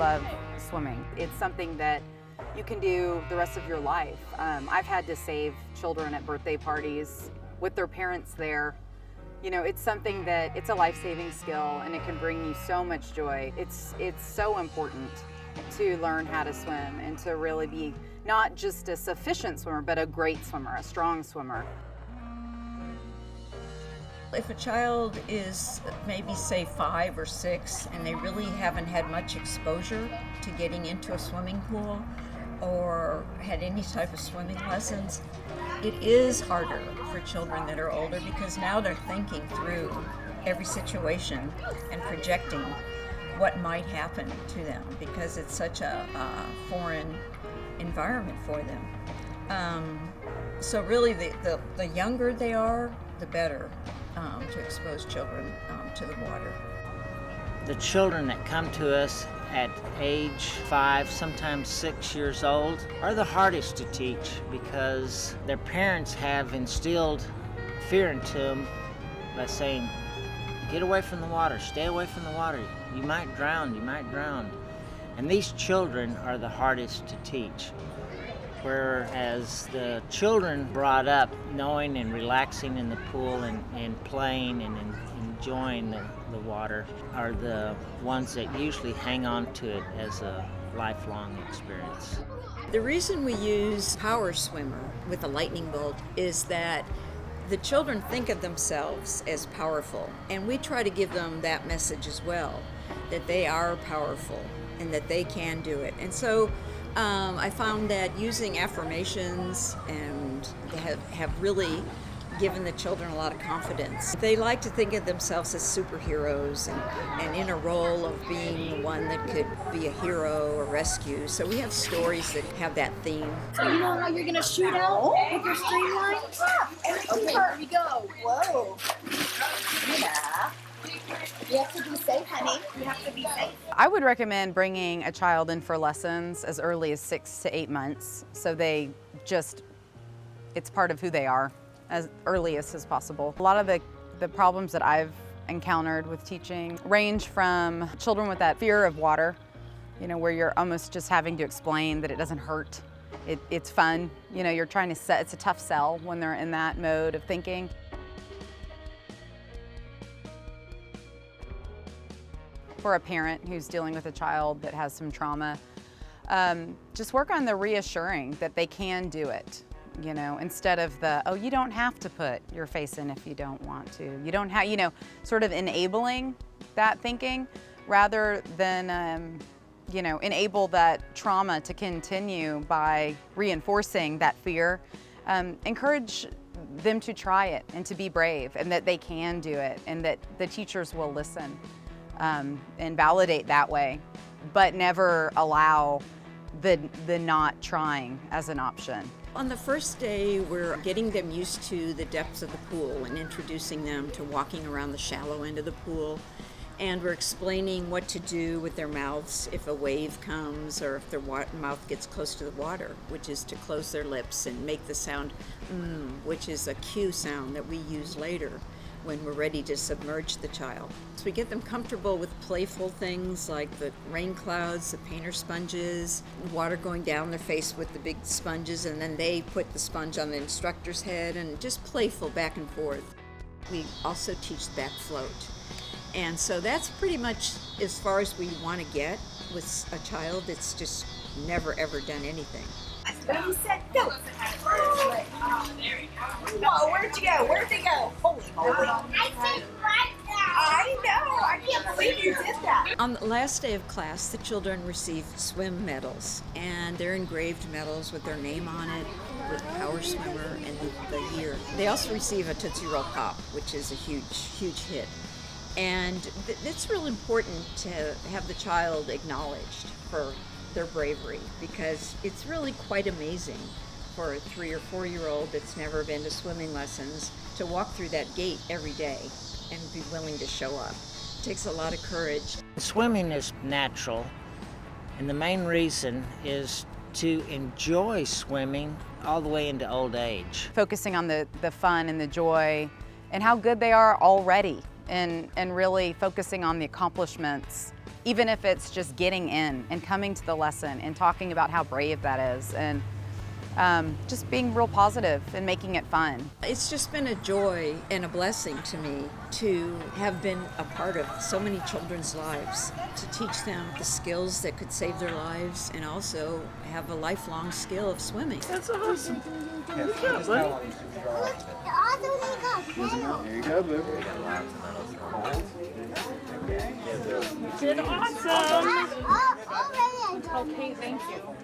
love swimming. It's something that you can do the rest of your life. I've had to save children at birthday parties with their parents there. You know, it's something that, it's a life-saving skill, and it can bring you so much joy. It's so important to learn how to swim and to really be not just a sufficient swimmer, but a great swimmer, a strong swimmer. If a child is maybe say 5 or 6 and they really haven't had much exposure to getting into a swimming pool or had any type of swimming lessons, it is harder for children that are older because now they're thinking through every situation and projecting what might happen to them because it's such a foreign environment for them. So really the younger they are, the better to expose children to the water. The children that come to us at age 5, sometimes 6 years old, are the hardest to teach because their parents have instilled fear into them by saying, get away from the water, stay away from the water, you might drown, you might drown. And these children are the hardest to teach. Whereas the children brought up knowing and relaxing in the pool and playing and enjoying the water are the ones that usually hang on to it as a lifelong experience. The reason we use power swimmer with a lightning bolt is that the children think of themselves as powerful, and we try to give them that message as well, that they are powerful and that they can do it. And so I found that using affirmations and have really given the children a lot of confidence. They like to think of themselves as superheroes and in a role of being the one that could be a hero or rescue. So we have stories that have that theme. So you know how you're going to shoot out with your streamline? Okay, here we go. Whoa. Yeah. You have to be safe, honey. You have to be safe. I would recommend bringing a child in for lessons as early as 6 to 8 months, so it's part of who they are as earliest as possible. A lot of the problems that I've encountered with teaching range from children with that fear of water, you know, where you're almost just having to explain that it doesn't hurt. It's fun. You know, you're trying to it's a tough sell when they're in that mode of thinking. For a parent who's dealing with a child that has some trauma, just work on the reassuring that they can do it. You know, instead of oh, you don't have to put your face in if you don't want to. You don't have, you know, sort of enabling that thinking rather than, you know, enable that trauma to continue by reinforcing that fear. Encourage them to try it and to be brave and that they can do it and that the teachers will listen and validate that way, but never allow the not trying as an option. On the first day, we're getting them used to the depths of the pool and introducing them to walking around the shallow end of the pool. And we're explaining what to do with their mouths if a wave comes or if their mouth gets close to the water, which is to close their lips and make the sound which is a cue sound that we use later when we're ready to submerge the child. So we get them comfortable with playful things like the rain clouds, the painter sponges, water going down their face with the big sponges, and then they put the sponge on the instructor's head, and just playful back and forth. We also teach back float. And so that's pretty much as far as we want to get with a child that's just never ever done anything. Ready, set, go. Whoa, where'd you go? Where'd they go? Holy moly. I know. I can't believe you did that. On the last day of class, the children receive swim medals, and they're engraved medals with their name on it, with Power Swimmer and the year. They also receive a Tootsie Roll Pop, which is a huge hit. And it's real important to have the child acknowledged for their bravery, because it's really quite amazing for a 3 or 4 year old that's never been to swimming lessons to walk through that gate every day and be willing to show up. It takes a lot of courage. Swimming is natural, and the main reason is to enjoy swimming all the way into old age. Focusing on the fun and the joy and how good they are already, and really focusing on the accomplishments even if it's just getting in and coming to the lesson and talking about how brave that is, and just being real positive and making it fun. It's just been a joy and a blessing to me to have been a part of so many children's lives, to teach them the skills that could save their lives and also have a lifelong skill of swimming. That's awesome. Good job, buddy. There you go, Blue. You did awesome. Okay, thank you.